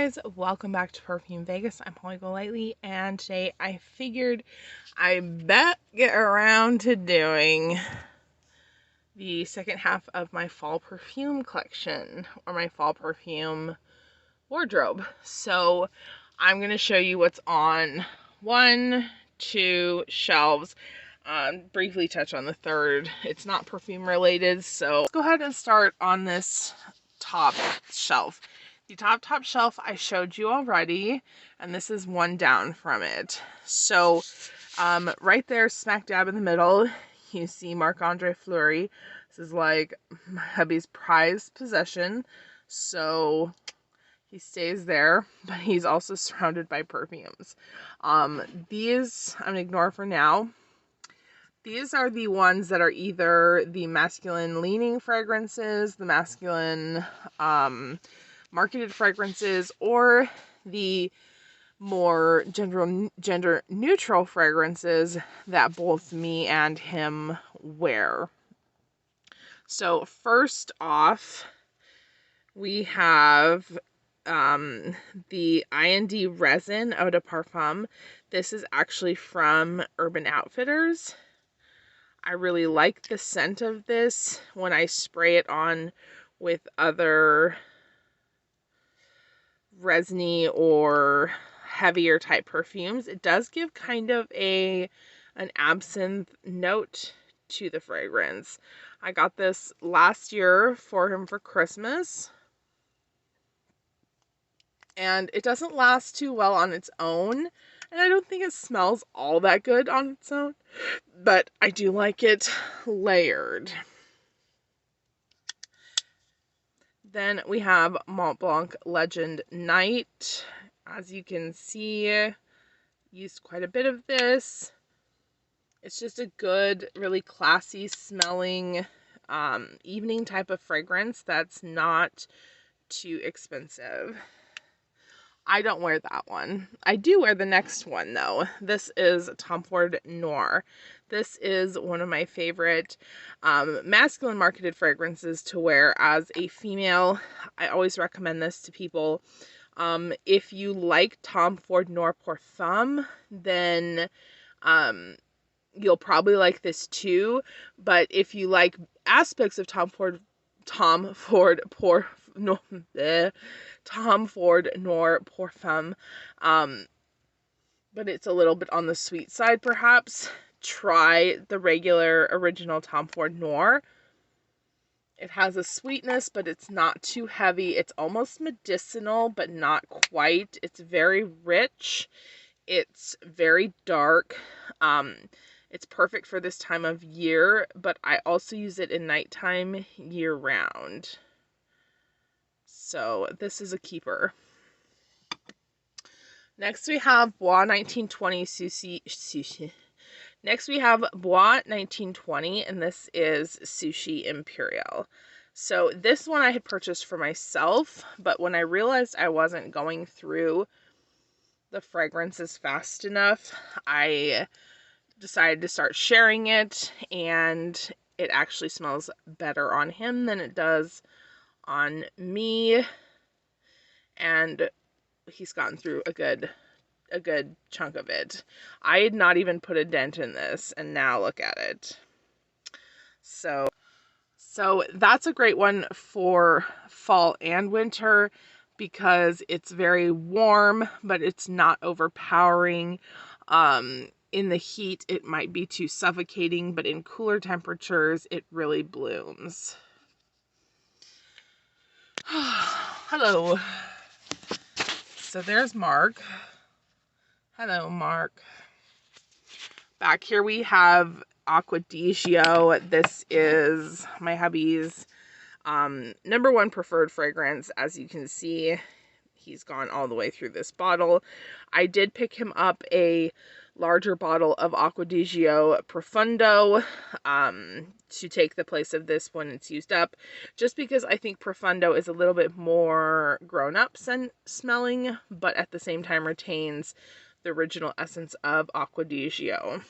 guys, welcome back to Perfume Vegas. I'm Holly Golightly, and today I figured I bet get around to doing the second half of my fall perfume collection, or my fall perfume wardrobe. So I'm going to show you what's on 1, 2 shelves. Briefly touch on the third. It's not perfume related, so let's go ahead and start on this top shelf. The top shelf I showed you already, and this is one down from it. So right there, smack dab in the middle, you see Marc-Andre Fleury. This is like my hubby's prized possession, so he stays there, but he's also surrounded by perfumes. These I'm gonna ignore for now. These are the ones that are either the masculine leaning fragrances, the masculine marketed fragrances, or the more gender neutral fragrances that both me and him wear. So first off, we have the I&D resin eau de parfum. This is actually from Urban Outfitters. I really like the scent of this when I spray it on with other resiny or heavier type perfumes. It does give kind of an absinthe note to the fragrance. I got this last year for him for Christmas, and it doesn't last too well on its own, and I don't think it smells all that good on its own, but I do like it layered. Then we have Mont Blanc Legend Night. As you can see, used quite a bit of this. It's just a good, really classy smelling evening type of fragrance that's not too expensive. I don't wear that one. I do wear the next one though. This is Tomford Noir. This is one of my favorite masculine marketed fragrances to wear as a female. I always recommend this to people. If you like Tomford Noir Parfum, then you'll probably like this too. But if you like aspects of Tomford Noir Parfum, but it's a little bit on the sweet side perhaps, try the regular original Tomford Noir. It has a sweetness, but it's not too heavy. It's almost medicinal, but not quite. It's very rich. It's very dark. It's perfect for this time of year, but I also use it in nighttime year round. So this is a keeper. Next we have Bois 1920 Sushi. Next we have Bois 1920, and this is Sushi Imperial. So this one I had purchased for myself, but when I realized I wasn't going through the fragrances fast enough, I decided to start sharing it, and it actually smells better on him than it does on me, and he's gotten through a good chunk of it. I had not even put a dent in this, and now look at it. So that's a great one for fall and winter because it's very warm, but it's not overpowering. In the heat, it might be too suffocating, but in cooler temperatures, it really blooms. Hello. So there's Mark. Hello, Mark. Back here we have Aqua Digio. This is my hubby's number one preferred fragrance. As you can see, he's gone all the way through this bottle. I did pick him up a larger bottle of Aqua Digio Profundo to take the place of this when it's used up, just because I think Profundo is a little bit more grown-up smelling, but at the same time retains the original essence of Aqua Digio.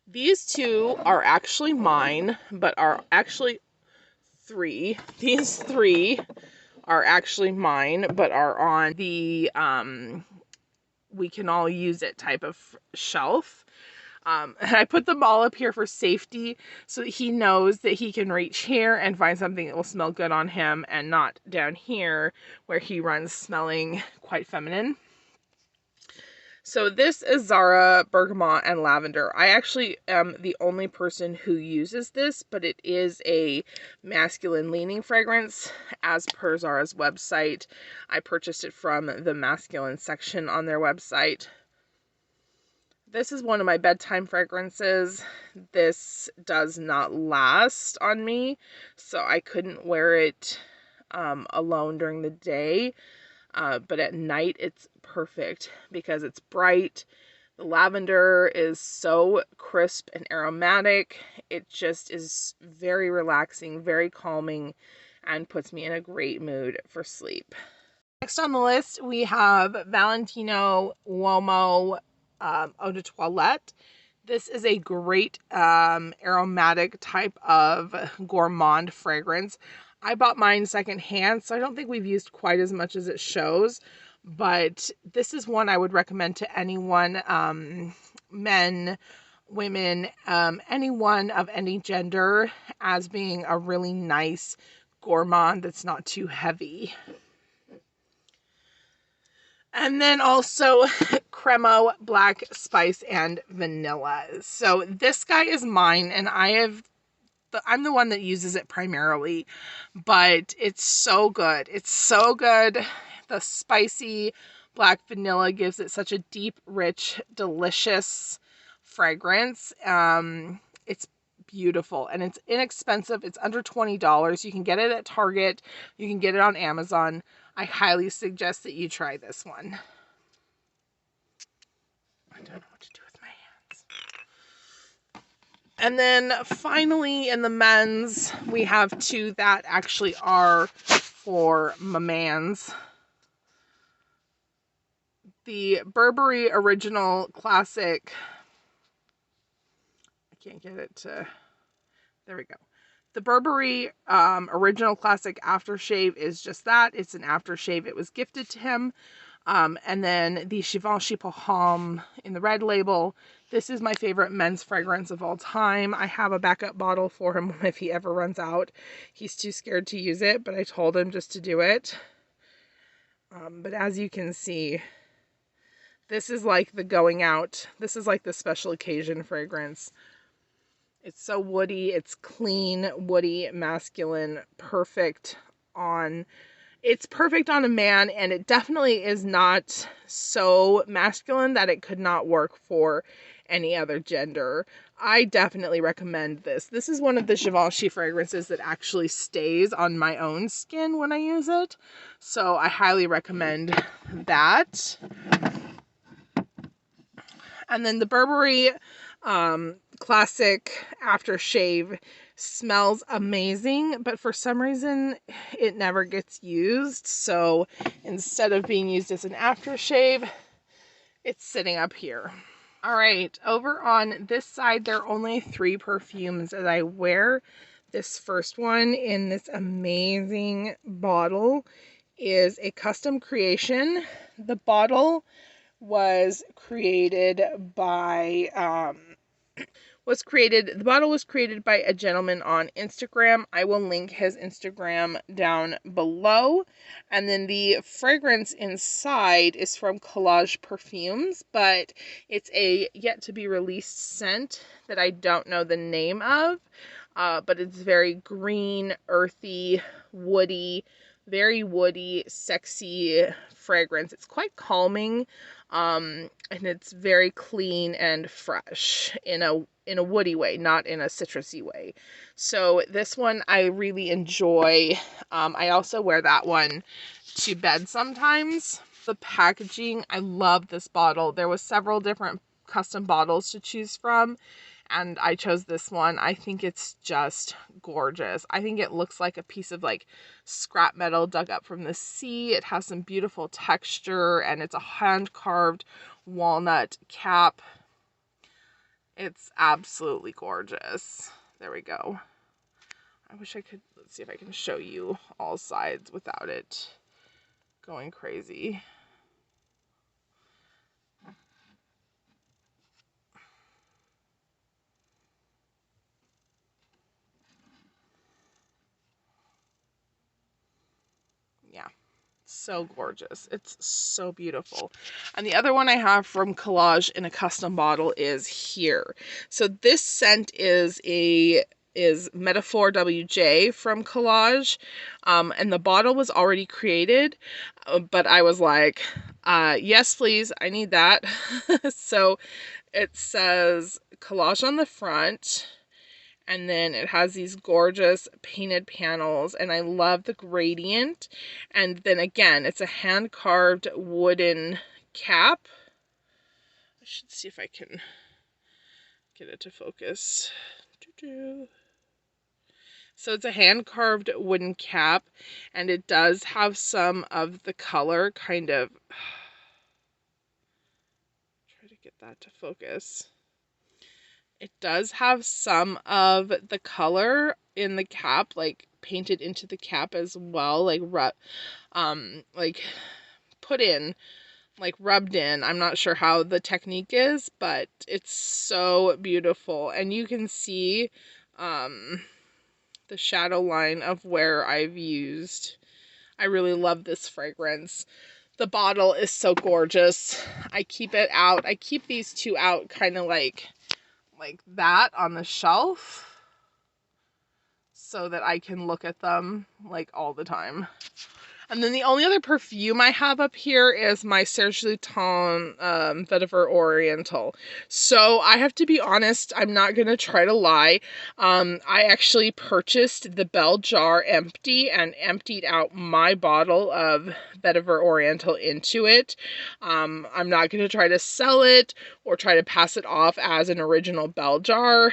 These two are actually mine, but are actually three. These three are actually mine, but are on the we can all use it type of shelf. And I put them all up here for safety so that he knows that he can reach here and find something that will smell good on him and not down here where he runs smelling quite feminine. So this is Zara Bergamot and Lavender. I actually am the only person who uses this, but it is a masculine leaning fragrance as per Zara's website. I purchased it from the masculine section on their website. This is one of my bedtime fragrances. This does not last on me, so I couldn't wear it alone during the day. But at night it's perfect because it's bright. The lavender is so crisp and aromatic. It just is very relaxing, very calming, and puts me in a great mood for sleep. Next on the list, we have Valentino Wuomo Eau de Toilette. This is a great aromatic type of gourmand fragrance. I bought mine secondhand, so I don't think we've used quite as much as it shows, but this is one I would recommend to anyone, men, women, anyone of any gender, as being a really nice gourmand that's not too heavy. And then also Cremo, black spice, and vanilla. So this guy is mine, and I'm the one that uses it primarily, but it's so good. It's so good. The spicy black vanilla gives it such a deep, rich, delicious fragrance. It's beautiful and it's inexpensive. It's under $20. You can get it at Target. You can get it on Amazon. I highly suggest that you try this one. I don't know what to do with my hands. And then finally in the men's, we have two that actually are for my mans. The Burberry Original Classic. I can't get it to... There we go. The Burberry Original Classic Aftershave is just that. It's an aftershave. It was gifted to him. And then the Givenchy Pour in the red label. This is my favorite men's fragrance of all time. I have a backup bottle for him if he ever runs out. He's too scared to use it, but I told him just to do it. But as you can see, this is like the going out. This is like the special occasion fragrance. It's so woody. It's clean, woody, masculine, perfect on... It's perfect on a man, and it definitely is not so masculine that it could not work for any other gender. I definitely recommend this. This is one of the Givenchy fragrances that actually stays on my own skin when I use it. So I highly recommend that. And then the Burberry Classic Aftershave smells amazing, but for some reason it never gets used. So instead of being used as an aftershave, it's sitting up here. All right, over on this side, there are only 3 perfumes that I wear. This first one in this amazing bottle is a custom creation. The bottle was created by the bottle was created by a gentleman on Instagram. I will link his Instagram down below. And then the fragrance inside is from Collage Perfumes, but it's a yet to be released scent that I don't know the name of. But it's very green, earthy, woody, very woody, sexy fragrance. It's quite calming, and it's very clean and fresh in a woody way, not in a citrusy way. So this one I really enjoy. I also wear that one to bed sometimes. The packaging, I love this bottle. There was several different custom bottles to choose from, and I chose this one. I think it's just gorgeous. I think it looks like a piece of like scrap metal dug up from the sea. It has some beautiful texture, and it's a hand-carved walnut cap. It's absolutely gorgeous. There we go. I wish I could, let's see if I can show you all sides without it going crazy. Yeah, so gorgeous. It's so beautiful. And the other one I have from Collage in a custom bottle is here. So this scent is Metaphor WJ from Collage, and the bottle was already created, but I was like, yes please, I need that. So it says Collage on the front, and then it has these gorgeous painted panels, and I love the gradient. And then again, it's a hand-carved wooden cap. I should see if I can get it to focus. So it's a hand-carved wooden cap, and it does have some of the color kind of... Try to get that to focus. It does have some of the color in the cap, like painted into the cap as well, like put in, like rubbed in. I'm not sure how the technique is, but it's so beautiful. And you can see the shadow line of where I've used. I really love this fragrance. The bottle is so gorgeous. I keep it out. I keep these two out kind of like that on the shelf so that I can look at them like all the time. And then the only other perfume I have up here is my Serge Lutens Vetiver Oriental. So I have to be honest, I'm not going to try to lie. I actually purchased the bell jar empty and emptied out my bottle of Vetiver Oriental into it. I'm not going to try to sell it or try to pass it off as an original bell jar,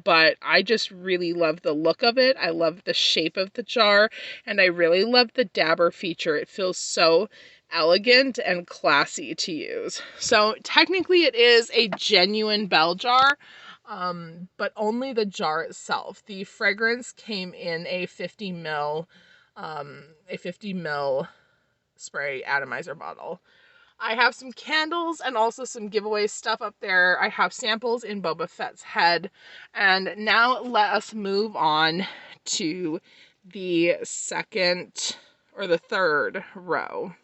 but I just really love the look of it. I love the shape of the jar, and I really love the dabber feature. It feels so elegant and classy to use. So technically it is a genuine bell jar, but only the jar itself. The fragrance came in a 50 ml spray atomizer bottle. I have some candles and also some giveaway stuff up there. I have samples in Boba Fett's head. And now let us move on to the second or the third row.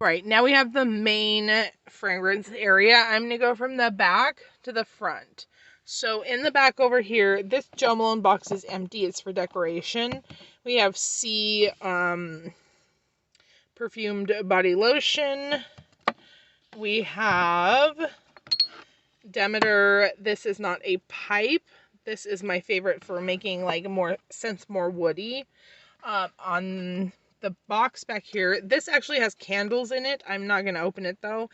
Right, now we have the main fragrance area. I'm going to go from the back to the front. So in the back over here, this Jo Malone box is empty. It's for decoration. We have C perfumed body lotion. We have Demeter. This is not a pipe. This is my favorite for making like more woody. On the box back here, this actually has candles in it. I'm not going to open it though.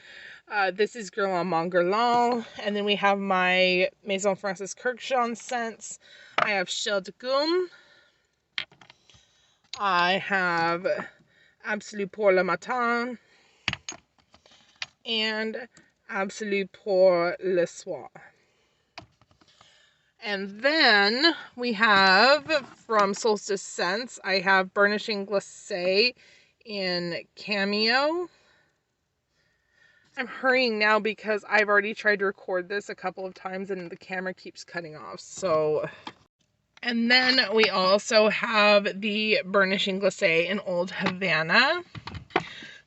This is Guerlain Guerlain. And then we have my Maison Francis Kurkdjian scents. I have Chelle de Gume. I have Absolu pour le matin. And Absolu pour le soir. And then we have from Solstice Scents, I have Burnishing Glacé in Cameo. I'm hurrying now because I've already tried to record this a couple of times and the camera keeps cutting off. So, and then we also have the Burnishing Glacé in Old Havana.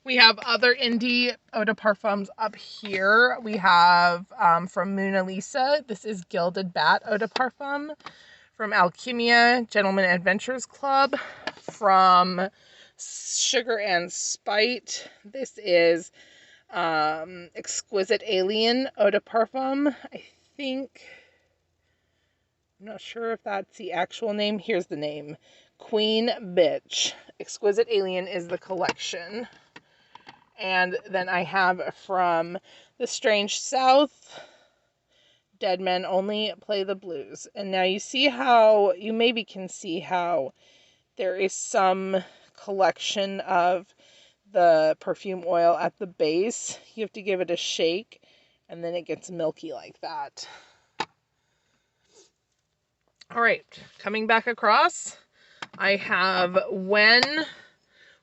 We have other indie eau de parfums up here. We have from Mona Lisa, this is Gilded Bat eau de parfum. From Alchemia, Gentleman Adventurers Club. From Sugar and Spite, this is Exquisite Alien eau de parfum. I'm not sure if that's the actual name. Here's the name. Queen Bitch. Exquisite Alien is the collection. And then I have from The Strange South, Dead Men Only Play the Blues. And now you maybe can see how there is some collection of the perfume oil at the base. You have to give it a shake and then it gets milky like that. All right, coming back across, I have When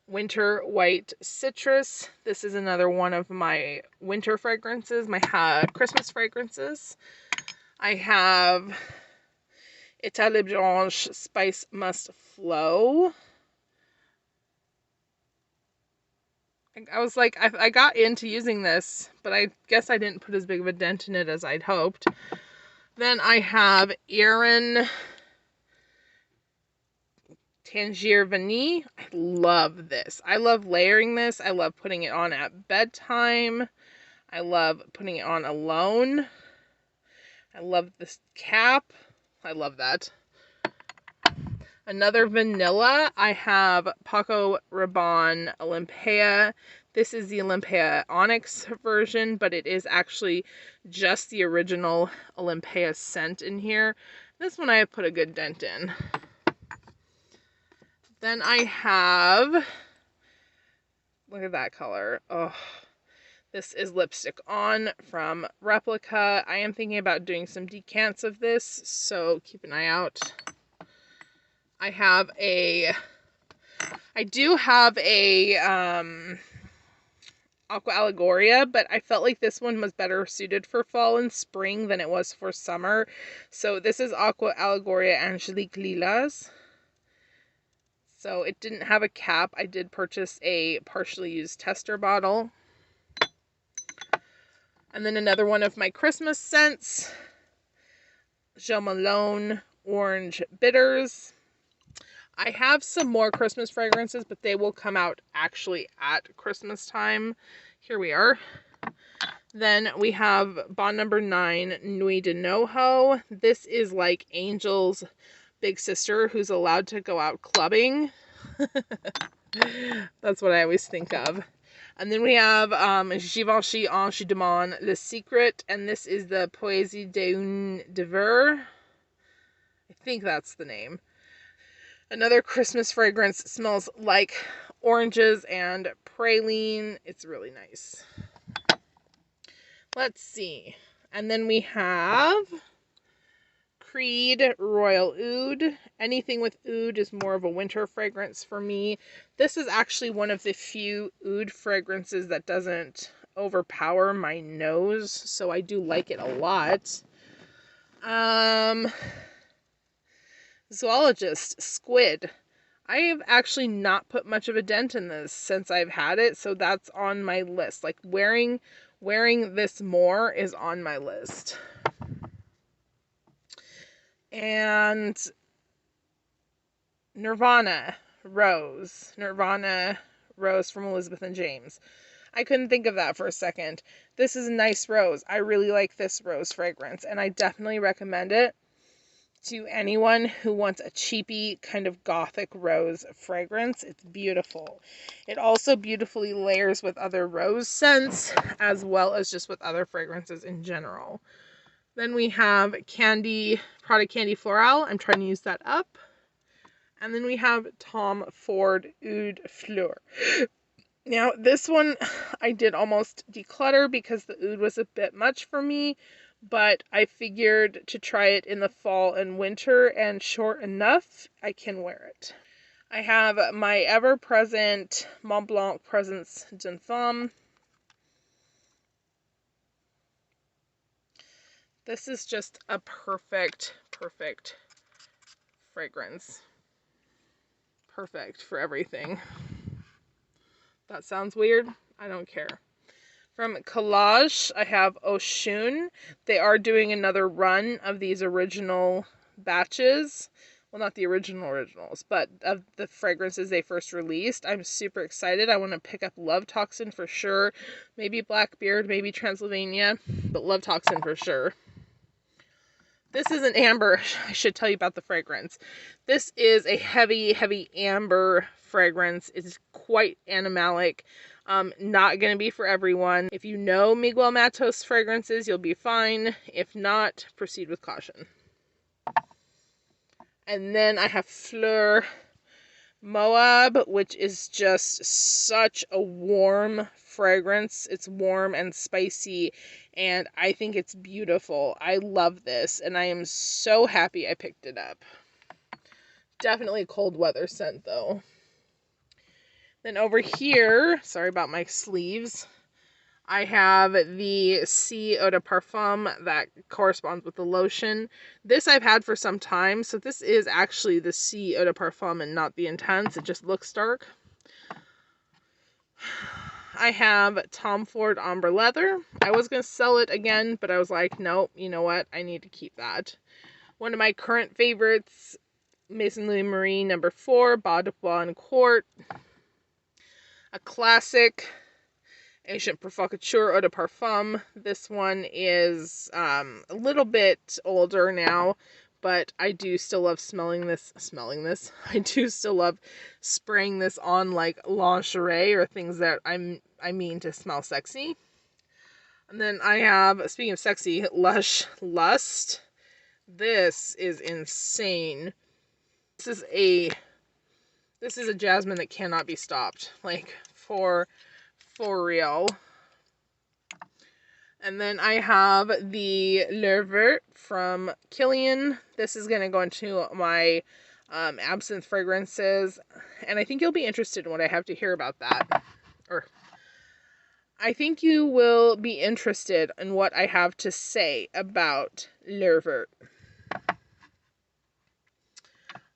Winter White Citrus. This is another one of my winter fragrances, my Christmas fragrances. I have Italie Blanche Spice Must Flow. I was like, I got into using this, but I guess I didn't put as big of a dent in it as I'd hoped. Then I have Erin Tangier Vanille. I love this. I love layering this. I love putting it on at bedtime. I love putting it on alone. I love this cap. I love that. Another vanilla, I have Paco Rabanne Olympia. This is the Olympia Onyx version, but it is actually just the original Olympia scent in here. This one I have put a good dent in. Then I have, look at that color. Oh, this is Lipstick On from Replica. I am thinking about doing some decants of this, so keep an eye out. I do have a Aqua Allegoria, but I felt like this one was better suited for fall and spring than it was for summer. So this is Aqua Allegoria Angelique Lilas. So it didn't have a cap. I did purchase a partially used tester bottle. And then another one of my Christmas scents, Jo Malone Orange Bitters. I have some more Christmas fragrances, but they will come out actually at Christmas time. Here we are. Then we have Bond number 9, Nuit de Noho. This is like Angel's big sister who's allowed to go out clubbing. That's what I always think of. And then we have Givenchy Ange Demande Le Secret, and this is the Poésie d'un Deveur. I think that's the name. Another Christmas fragrance. Smells like oranges and praline. It's really nice. Let's see. And then we have Creed Royal Oud. Anything with oud is more of a winter fragrance for me. This is actually one of the few oud fragrances that doesn't overpower my nose, so I do like it a lot. Zoologist Squid. I have actually not put much of a dent in this since I've had it, so that's on my list. Like wearing this more is on my list. And Nirvana Rose from Elizabeth and James. I couldn't think of that for a second. This is a nice rose. I really like this rose fragrance, and I definitely recommend it to anyone who wants a cheapy kind of gothic rose fragrance. It's beautiful. It also beautifully layers with other rose scents as well as just with other fragrances in general. Then we have Prada Candy Floral. I'm trying to use that up. And then we have Tomford Oud Fleur. Now this one I did almost declutter because the oud was a bit much for me, but I figured to try it in the fall and winter, and sure enough, I can wear it. I have my ever-present Mont Blanc Presence d'une Femme. This is just a perfect fragrance. Perfect for everything. That sounds weird. I don't care. From Collage, I have Oshun. They are doing another run of these original batches. Well, not the originals, but of the fragrances they first released. I'm super excited. I want to pick up Love Toxin for sure. Maybe Blackbeard, maybe Transylvania, but Love Toxin for sure. This is an amber. I should tell you about the fragrance. This is a heavy amber fragrance. It's quite animalic. Not going to be for everyone. If you know Miguel Matos fragrances, you'll be fine. If not, proceed with caution. And then I have Fleur Moab, which is just such a warm fragrance. It's warm and spicy, and I think it's beautiful. I love this, and I am so happy I picked it up. Definitely a cold weather scent, though. Then over here, sorry about my sleeves, I have the C Eau de Parfum that corresponds with the lotion. This I've had for some time, so this is actually the C Eau de Parfum and not the Intense. It just looks dark. I have Tomford Amber Leather. I was going to sell it again, but I was like, nope, you know what? I need to keep that. One of my current favorites, Maison Louis Marie No. 4, Bas de Bois and Quart. A classic, Ancient Provocateur Eau de Parfum. This one is a little bit older now, but I do still love smelling this. I do still love spraying this on like lingerie or things that I mean to smell sexy. And then I have, speaking of sexy, Lush Lust. This is insane. This is a jasmine that cannot be stopped. Like, for real. And then I have the Le Vert from Kilian. This is going to go into my absinthe fragrances. And I think you'll be interested in what I have to hear about that. Or, I think you will be interested in what I have to say about Le Vert.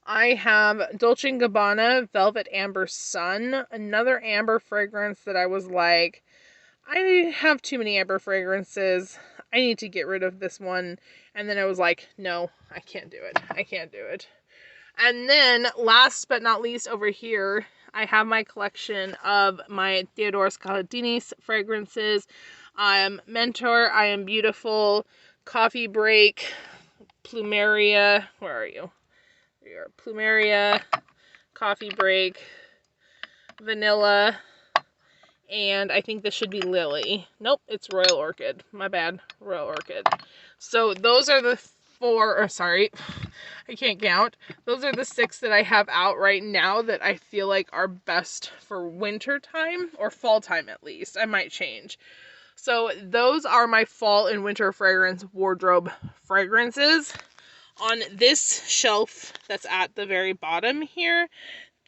I have Dolce & Gabbana Velvet Amber Sun, another amber fragrance that I was like, I have too many amber fragrances. I need to get rid of this one. And then I was like, no, I can't do it. I can't do it. And then last but not least over here, I have my collection of my Theodoros Kaladinis fragrances. Mentor, I Am Beautiful, Coffee Break, Plumeria, where are you? Here, Plumeria, Coffee Break, Vanilla, and I think this should be Lily. Nope, it's Royal Orchid. My bad, Royal Orchid. So those are the I can't count. Those are the 6 that I have out right now that I feel like are best for winter time, or fall time at least. I might change. So those are my fall and winter fragrance wardrobe fragrances. On this shelf that's at the very bottom here,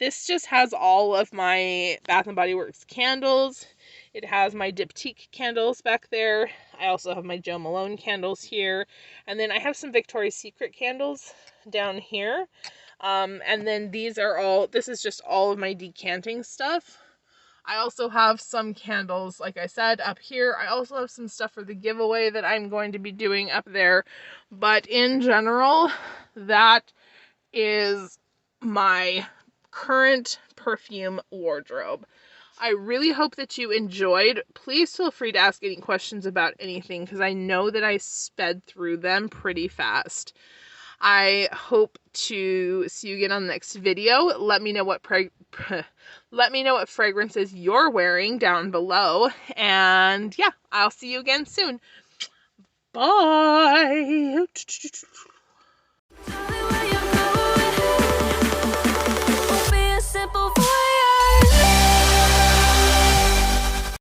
this just has all of my Bath & Body Works candles. It has my Diptyque candles back there. I also have my Jo Malone candles here. And then I have some Victoria's Secret candles down here. And then this is just all of my decanting stuff. I also have some candles, like I said, up here. I also have some stuff for the giveaway that I'm going to be doing up there. But in general, that is my current perfume wardrobe. I really hope that you enjoyed. Please feel free to ask any questions about anything, because I know that I sped through them pretty fast. I hope to see you again on the next video. Let me know what fragrances you're wearing down below. And yeah, I'll see you again soon. Bye.